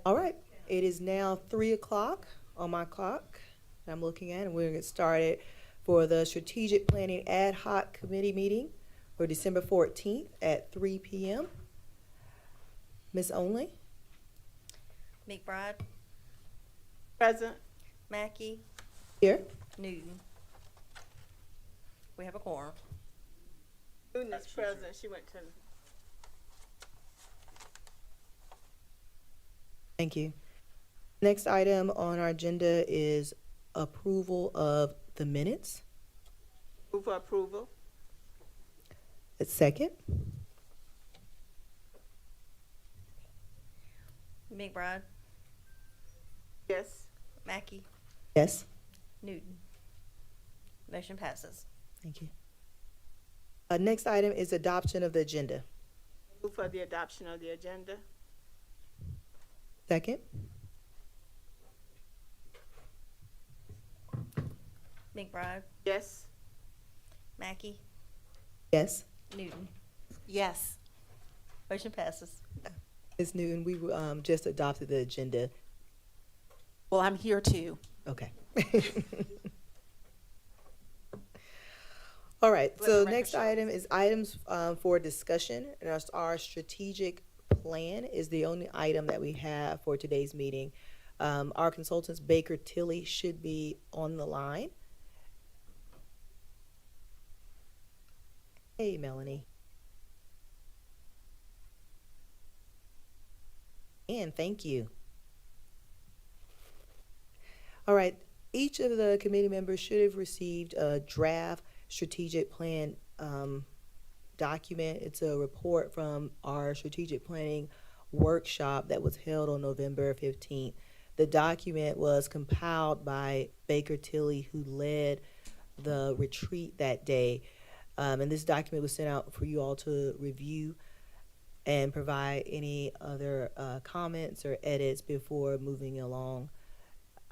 All right, it is now 3 o'clock on my clock that I'm looking at, and we're gonna get started for the Strategic Planning Ad Hoc Committee meeting for December 14th at 3 p.m. Ms. Only, McBride, Present. Mackey, here. Newton. We have a quorum. Newton is present. She went to. Thank you. Next item on our agenda is approval of the minutes. Move for approval. A second. McBride, Yes. Mackey, Yes. Newton. Motion passes. Thank you. Next item is adoption of the agenda. Move for the adoption of the agenda. Second. McBride, Yes. Mackey, Yes. Newton. Yes. Motion passes. Ms. Newton, we just adopted the agenda. Well, I'm here too. Okay. All right, Let the so record next show. item is items for discussion, and our strategic plan is the only item that we have for today's meeting. Our consultants, Baker Tilly, should be on the line. Hey, Melanie. And thank you. All right, each of the committee members should have received a draft strategic plan document. It's a report from our strategic planning workshop that was held on November 15th. The document was compiled by Baker Tilly, who led the retreat that day. And this document was sent out for you all to review and provide any other comments or edits before moving along.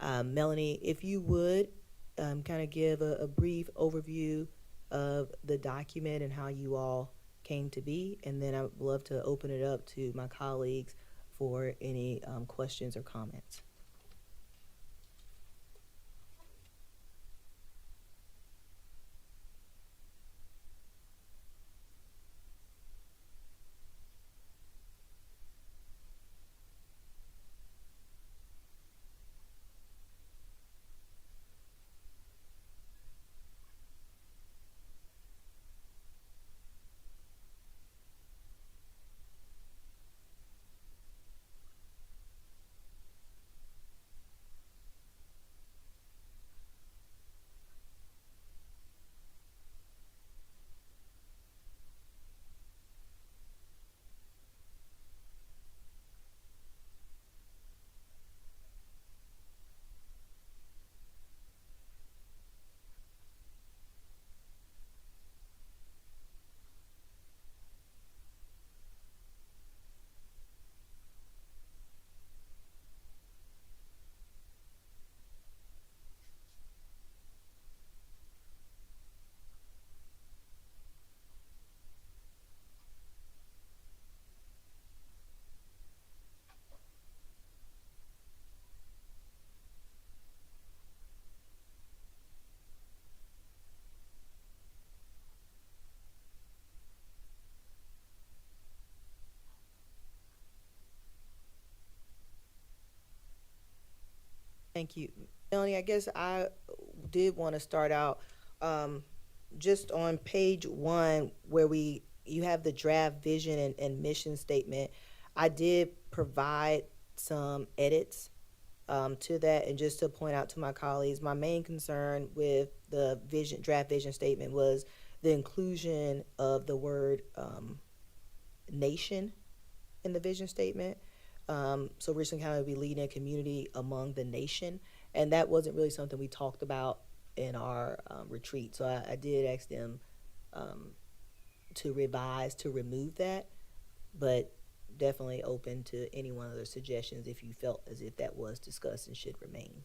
Melanie, if you would kind of give a brief overview of the document and how you all came to be, and then I would love to open it up to my colleagues for any questions or comments. Thank you. Melanie, I guess I did want to start out just on page 1 where you have the draft vision and mission statement. I did provide some edits to that, and just to point out to my colleagues, my main concern with the draft vision statement was the inclusion of the word nation in the vision statement. So Richland County will be leading a community among the nation, and that wasn't really something we talked about in our retreat. So I did ask them to revise to remove that, but definitely open to any one of their suggestions if you felt as if that was discussed and should remain.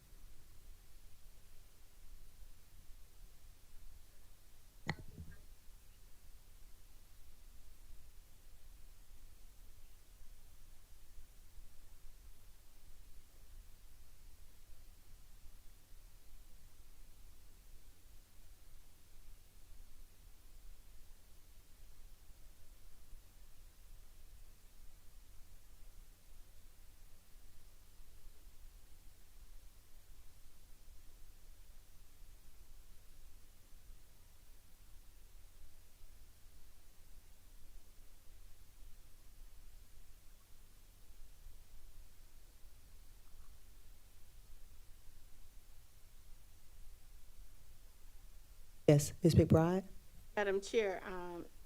Yes, Ms. McBride? Madam Chair,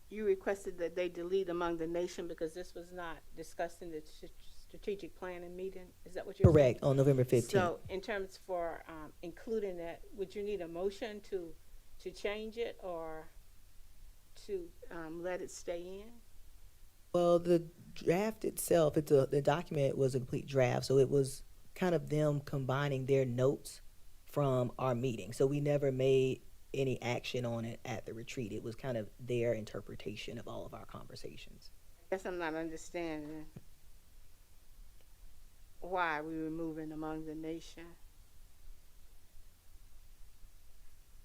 you requested that they delete among the nation because this was not discussed in the strategic planning meeting. Is that what you're saying? Correct, on November 15th. So in terms for including that, would you need a motion to change it or to let it stay in? Well, the draft itself, the document was a complete draft, so it was kind of them combining their notes from our meeting. So we never made any action on it at the retreat. It was kind of their interpretation of all of our conversations. I guess I'm not understanding why we were moving among the nation.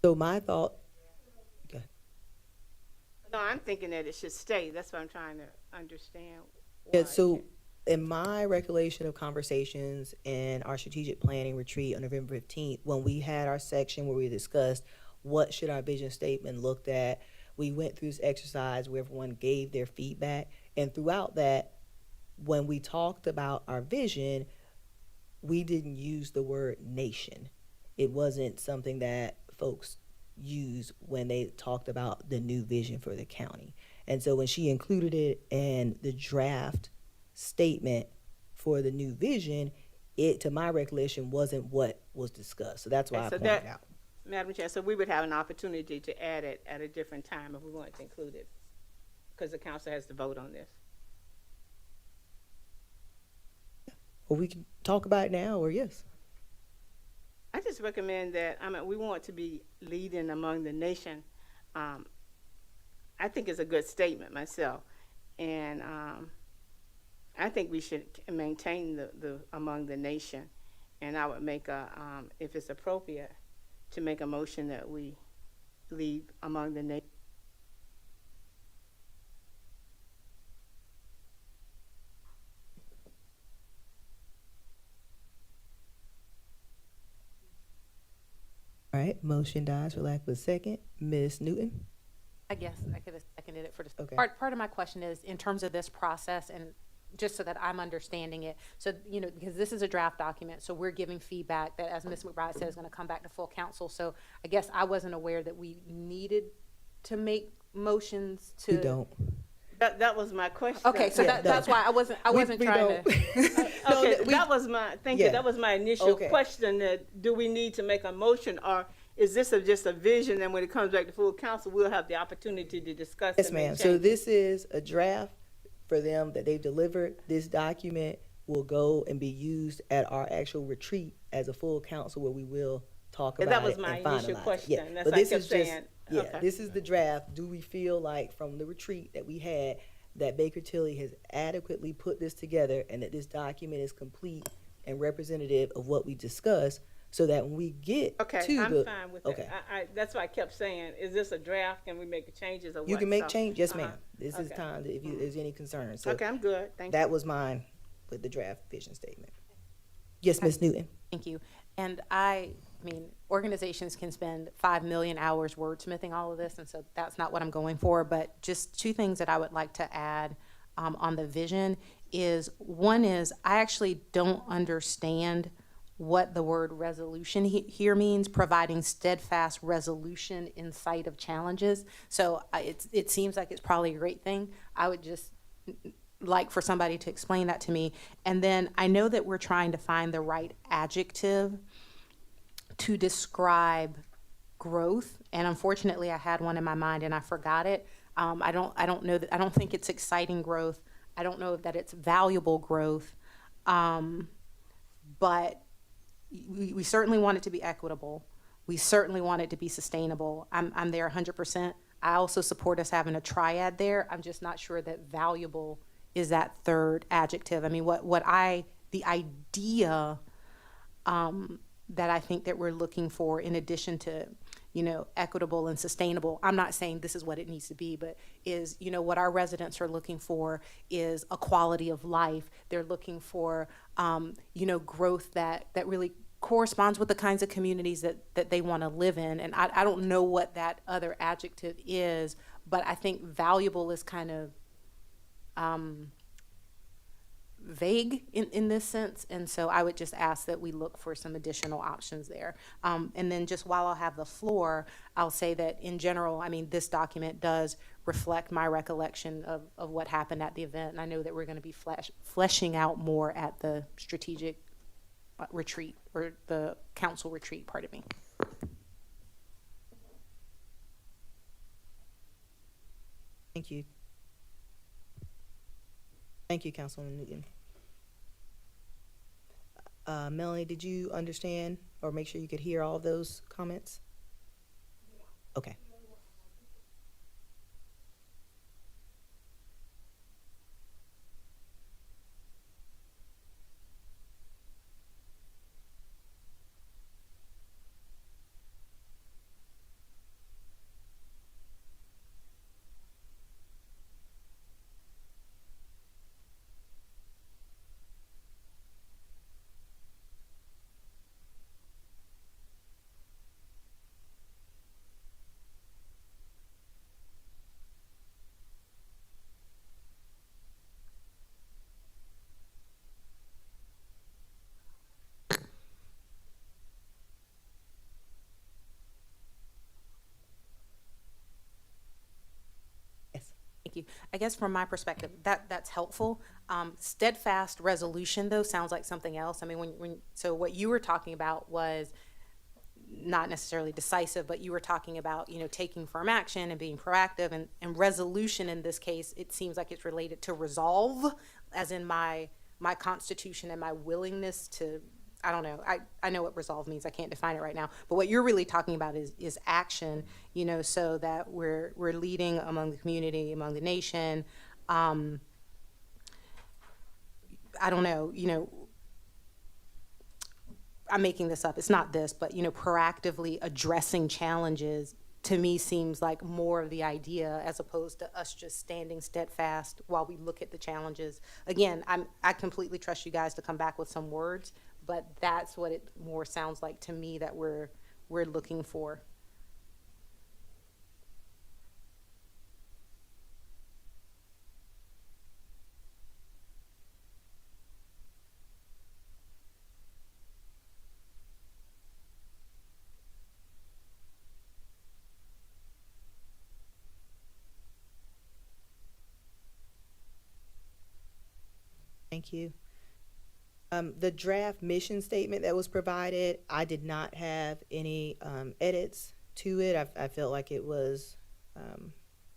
So my thought, okay. No, I'm thinking that it should stay. That's what I'm trying to understand. Yeah, why so it- in my recollection of conversations in our strategic planning retreat on November 15th, when we had our section where we discussed what should our vision statement looked at, we went through this exercise where everyone gave their feedback. And throughout that, when we talked about our vision, we didn't use the word nation. It wasn't something that folks used when they talked about the new vision for the county. And so when she included it in the draft statement for the new vision, it, to my recollection, wasn't what was discussed. So that's why Okay, I so pointed that- out. Madam Chair, so we would have an opportunity to add it at a different time if we wanted to include it, because the council has to vote on this. Or we can talk about it now, or yes. I just recommend that, we want to be leading among the nation. I think it's a good statement myself. And I think we should maintain the among the nation. And I would make if it's appropriate, to make a motion that we lead among the nation. All right, motion dies for lack of a second. Ms. Newton? I guess I could have seconded it for this. Okay. Part of my question is, in terms of this process, and just so that I'm understanding it, so, because this is a draft document, so we're giving feedback that, as Ms. McBride said, is gonna come back to full council. So I guess I wasn't aware that we needed to make motions to. You don't. That was my question. Okay, so Yeah, that's why I wasn't We trying to. No, Okay, we- that was my, thank you, Yeah. that was my initial Okay. question, that do we need to make a motion, or is this just a vision, and when it comes back to full council, we'll have the opportunity to discuss Yes, and make ma'am. So changes? this is a draft for them that they've delivered. This document will go and be used at our actual retreat as a full council where we will talk And about that was it my and initial finalize it. question. Yeah. That's But why I this kept is just, saying, yeah, okay. this is the draft. Do we feel like from the retreat that we had that Baker Tilly has adequately put this together and that this document is complete and representative of what we discussed, so that when we get Okay, to I'm the fine with okay. that. That's why I kept saying, is this a draft, can we make changes or what? You can make So, change, yes, uh-huh. ma'am. This is Okay. time to, if there's any concerns. So Okay, I'm good, thank you. that was mine with the draft vision statement. Yes, Ms. Newton. Thank you. And I mean, organizations can spend 5 million hours wordsmithing all of this, and so that's not what I'm going for. But just two things that I would like to add on the vision is, one is, I actually don't understand what the word resolution here means, providing steadfast resolution in sight of challenges. So it seems like it's probably a great thing. I would just like for somebody to explain that to me. And then I know that we're trying to find the right adjective to describe growth, and unfortunately I had one in my mind and I forgot it. I don't know that, I don't think it's exciting growth. I don't know that it's valuable growth. But we certainly want it to be equitable. We certainly want it to be sustainable. I'm there 100%. I also support us having a triad there. I'm just not sure that valuable is that third adjective. I mean, the idea that I think that we're looking for, in addition to, equitable and sustainable, I'm not saying this is what it needs to be, but is, what our residents are looking for is a quality of life. They're looking for, growth that really corresponds with the kinds of communities that they want to live in. And I don't know what that other adjective is, but I think valuable is kind of vague in this sense, and so I would just ask that we look for some additional options there. And then just while I'll have the floor, I'll say that in general, I mean, this document does reflect my recollection of what happened at the event, and I know that we're going to be fleshing out more at the strategic retreat, or the council retreat, pardon me. Thank you. Thank you, Councilwoman Newton. Melanie, did you understand or make sure you could hear all of those comments? Okay. Yes. Thank you. I guess from my perspective, that's helpful. Steadfast resolution, though, sounds like something else. I mean, so what you were talking about was not necessarily decisive, but you were talking about, taking firm action and being proactive, and resolution in this case, it seems like it's related to resolve, as in my constitution and my willingness to, I don't know, I know what resolve means, I can't define it right now, but what you're really talking about is action, so that we're leading among the community, among the nation. I don't know, I'm making this up, it's not this, but proactively addressing challenges, to me, seems like more of the idea, as opposed to us just standing steadfast while we look at the challenges. Again, I completely trust you guys to come back with some words, but that's what it more sounds like to me that we're looking for. Thank you. The draft mission statement that was provided, I did not have any edits to it. I felt like it was,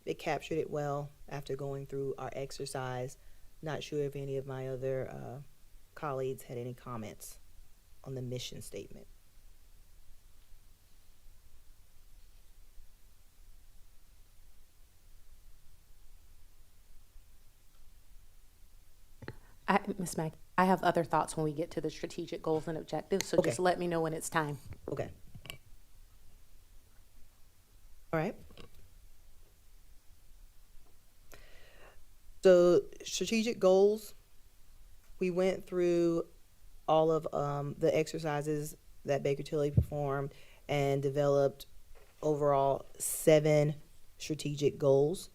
it captured it well after going through our exercise. Not sure if any of my other colleagues had any comments on the mission statement. Ms. Mack, I have other thoughts when we get to the strategic goals and objectives, so Okay. just let me know when it's time. Okay. All right. So strategic goals, we went through all of the exercises that Baker Tilly performed and developed overall 7 strategic goals.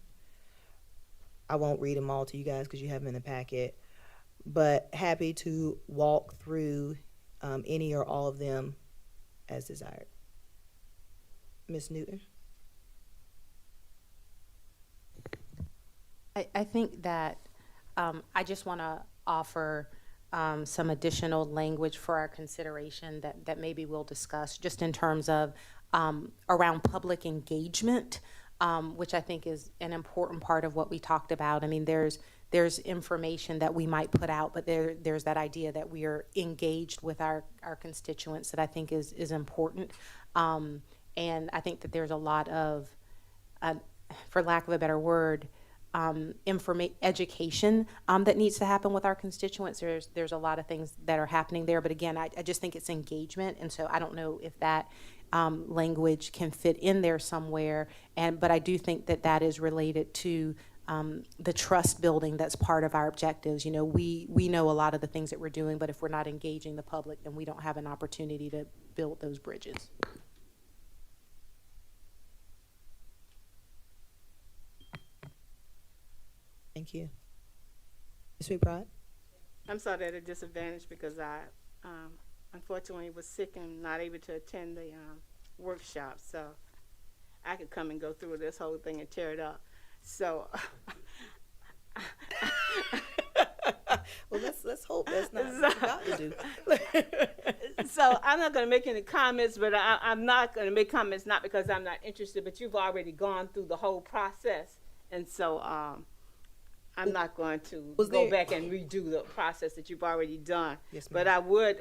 I won't read them all to you guys because you have them in the packet, but happy to walk through any or all of them as desired. Ms. Newton? I think that I just want to offer some additional language for our consideration that maybe we'll discuss, just in terms of around public engagement, which I think is an important part of what we talked about. I mean, there's information that we might put out, but there's that idea that we are engaged with our constituents that I think is important. And I think that there's a lot of, for lack of a better word, education that needs to happen with our constituents. There's a lot of things that are happening there, but again, I just think it's engagement, and so I don't know if that language can fit in there somewhere. But I do think that is related to the trust building that's part of our objectives. We know a lot of the things that we're doing, but if we're not engaging the public, then we don't have an opportunity to build those bridges. Thank you. Ms. McBride? I'm sort of at a disadvantage because I unfortunately was sick and not able to attend the workshop. So I could come and go through this whole thing and tear it up. So Well, let's hope that's not what you're about to do. so I'm not going to make any comments, but I'm not going to make comments not because I'm not interested, but you've already gone through the whole process, and so I'm not going to go back and redo the process that you've already done. Yes, ma'am. But I would,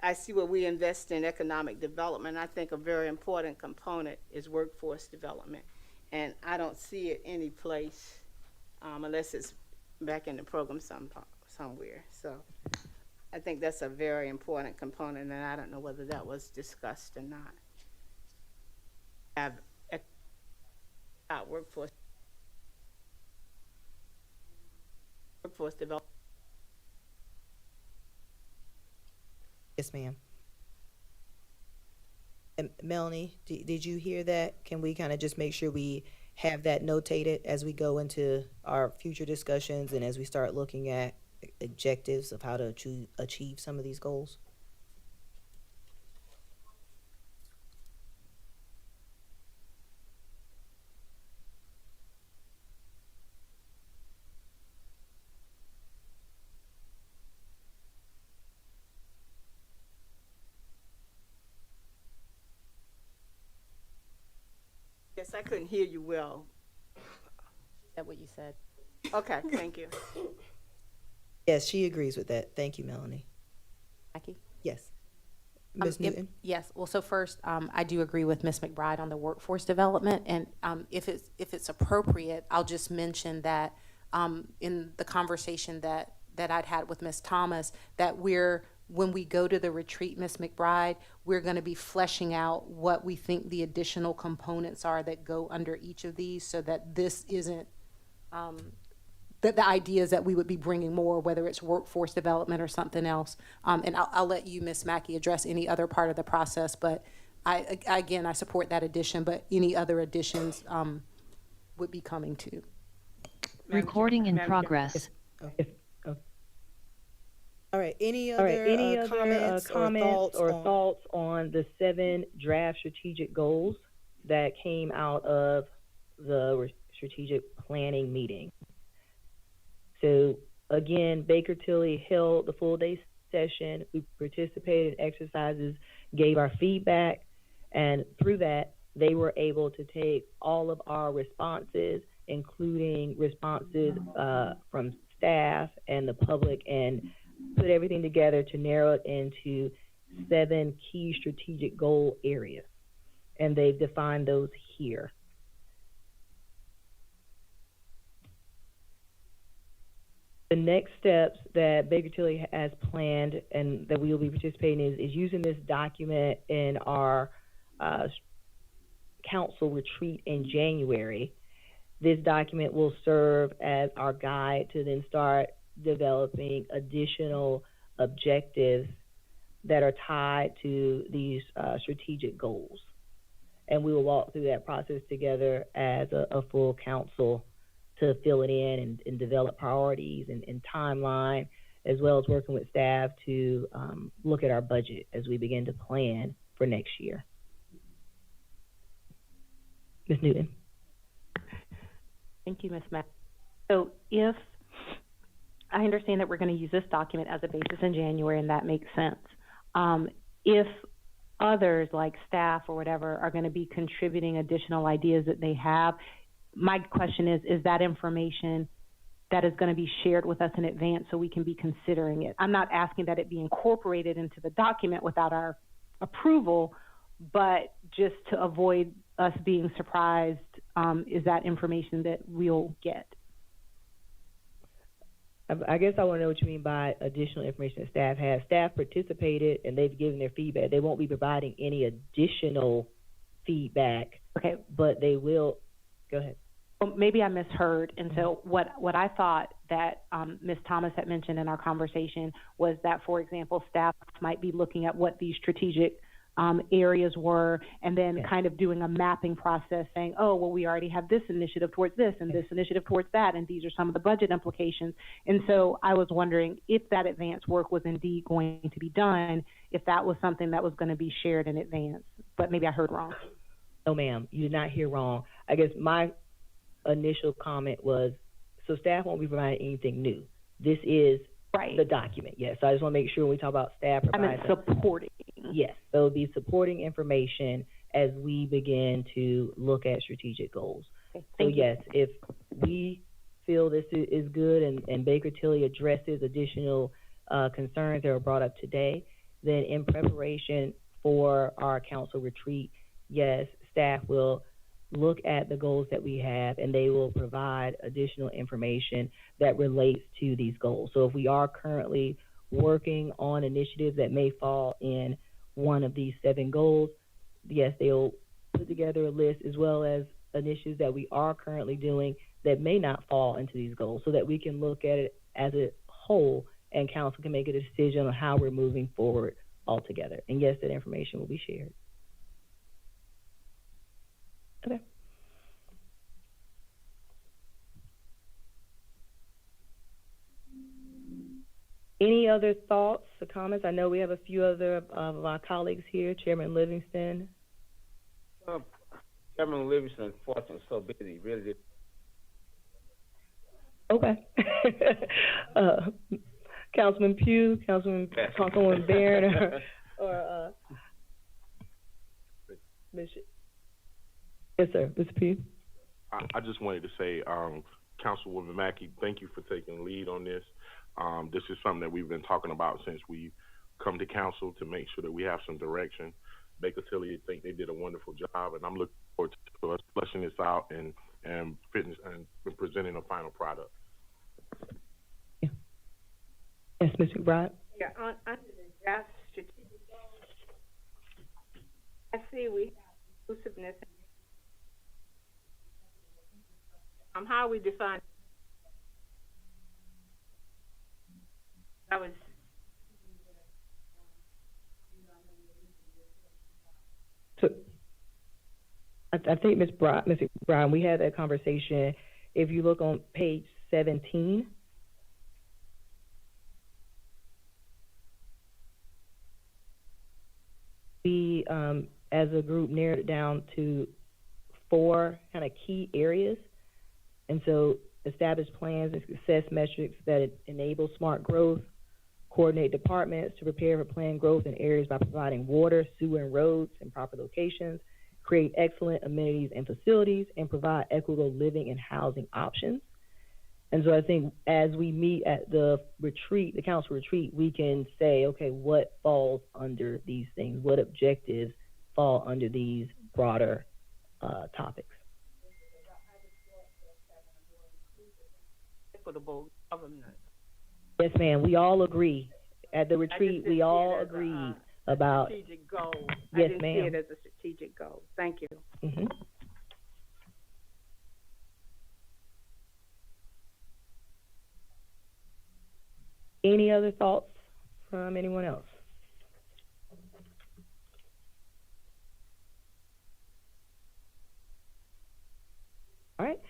I see where we invest in economic development. I think a very important component is workforce development, and I don't see it any place unless it's back in the program somewhere. So I think that's a very important component, and I don't know whether that was discussed or not. Have workforce development. Yes, ma'am. And Melanie, did you hear that? Can we kind of just make sure we have that notated as we go into our future discussions and as we start looking at objectives of how to achieve some of these goals? Yes, I couldn't hear you well. Is that what you said? Okay, thank you. Yes, she agrees with that. Thank you, Melanie. Mackie? Yes. Ms. Newton? Yes. Well, so first, I do agree with Ms. McBride on the workforce development, and if it's appropriate, I'll just mention that in the conversation that I'd had with Ms. Thomas, that when we go to the retreat, Ms. McBride, we're going to be fleshing out what we think the additional components are that go under each of these, so that this isn't the idea is that we would be bringing more, whether it's workforce development or something else. And I'll let you, Ms. Mackey, address any other part of the process. But I support that addition, but any other additions would be coming too. Recording in progress. All right. Any other comments or thoughts on the 7 draft strategic goals that came out of the strategic planning meeting? So again, Baker Tilly held the full day session. We participated in exercises, gave our feedback, and through that, they were able to take all of our responses, including responses from staff and the public, and put everything together to narrow it into 7 key strategic goal areas. And they've defined those here. The next steps that Baker Tilly has planned and that we will be participating in is using this document in our council retreat in January. This document will serve as our guide to then start developing additional objectives that are tied to these strategic goals. And we will walk through that process together as a full council to fill it in and develop priorities and timeline, as well as working with staff to look at our budget as we begin to plan for next year. Ms. Newton. Thank you, Ms. Mack. So if I understand that we're going to use this document as a basis in January, and that makes sense. If others, like staff or whatever, are going to be contributing additional ideas that they have, my question is that information that is going to be shared with us in advance so we can be considering it? I'm not asking that it be incorporated into the document without our approval, but just to avoid us being surprised, is that information that we'll get? I guess I want to know what you mean by additional information that staff has. Staff participated and they've given their feedback. They won't be providing any additional feedback. Okay. But they will. Go ahead. Well, maybe I misheard. And so what I thought that Ms. Thomas had mentioned in our conversation was that, for example, staff might be looking at what these strategic areas were, and then Yeah. kind of doing a mapping process saying, oh, well, we already have this initiative towards this and this initiative towards that, and these are some of the budget implications. And so I was wondering if that advance work was indeed going to be done, if that was something that was going to be shared in advance. But maybe I heard wrong. No, ma'am, you did not hear wrong. I guess my initial comment was, so staff won't be providing anything new. This is Right. the document, yes. So I just want to make sure when we talk about staff I meant providing. supporting. Yes, so it'll be supporting information as we begin to look at strategic goals. Okay, So thank you. yes, if we feel this is good and Baker Tilly addresses additional concerns that were brought up today, then in preparation for our council retreat, yes, staff will look at the goals that we have and they will provide additional information that relates to these goals. So if we are currently working on initiatives that may fall in one of these 7 goals, yes, they'll put together a list as well as initiatives that we are currently doing that may not fall into these goals so that we can look at it as a whole and council can make a decision on how we're moving forward altogether. And yes, that information will be shared. Okay. Any other thoughts or comments? I know we have a few other of our colleagues here. Chairman Livingston. Chairman Livingston, unfortunately, so busy. He really did. Okay. Councilman Pugh, Councilwoman Barron, or Ms. Yes, sir, Mr. Pugh. I just wanted to say, Councilwoman Mackey, thank you for taking lead on this. This is something that we've been talking about since we come to council to make sure that we have some direction. Baker Tilly, I think they did a wonderful job, and I'm looking forward to us fleshing this out and presenting a final product. Yeah. Yes, Ms. McBride. Yeah, under the draft strategic goals, I see we have inclusiveness. How we define that was. So, I think Ms. Brown, we had that conversation. If you look on page 17, we, as a group, narrowed it down to 4 kind of key areas. And so, establish plans and success metrics that enable smart growth, coordinate departments to prepare for planned growth in areas by providing water, sewer, and roads in proper locations, create excellent amenities and facilities, and provide equitable living and housing options. And so I think as we meet at the retreat, the council retreat, we can say, okay, what falls under these things? What objectives fall under these broader topics? Equitable government. Yes, ma'am. We all agree. At the retreat, we all agreed about. Strategic goal. Yes, I didn't ma'am. see it as a strategic goal. Thank you. Mm-hmm. Any other thoughts from anyone else? All right.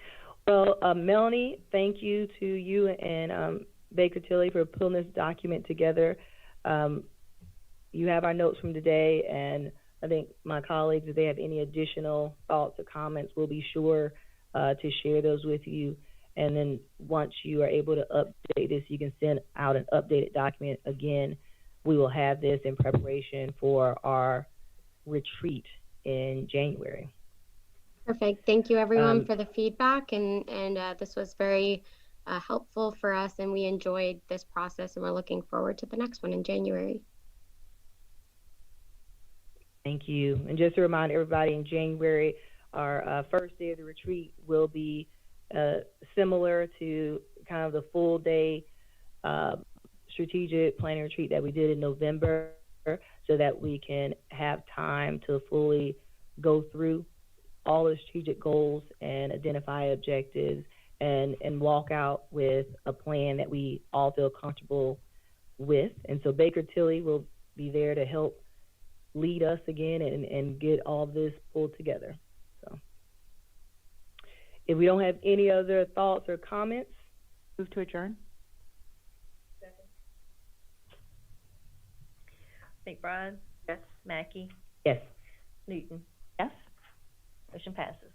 Well, Melanie, thank you to you and Baker Tilly for pulling this document together. You have our notes from today, and I think my colleagues, if they have any additional thoughts or comments, we'll be sure to share those with you. And then once you are able to update this, you can send out an updated document. Again, we will have this in preparation for our retreat in January. Perfect. Thank you, everyone, for the feedback, and this was very helpful for us, and we enjoyed this process, and we're looking forward to the next one in January. Thank you. And just to remind everybody, in January, our first day of the retreat will be similar to kind of the full day strategic planning retreat that we did in November, so that we can have time to fully go through all the strategic goals and identify objectives and walk out with a plan that we all feel comfortable with. And so Baker Tilly will be there to help lead us again and get all this pulled together. So, if we don't have any other thoughts or comments, Move to adjourn. McBride? Yes. Mackey? yes. Newton? Yes. Motion passes.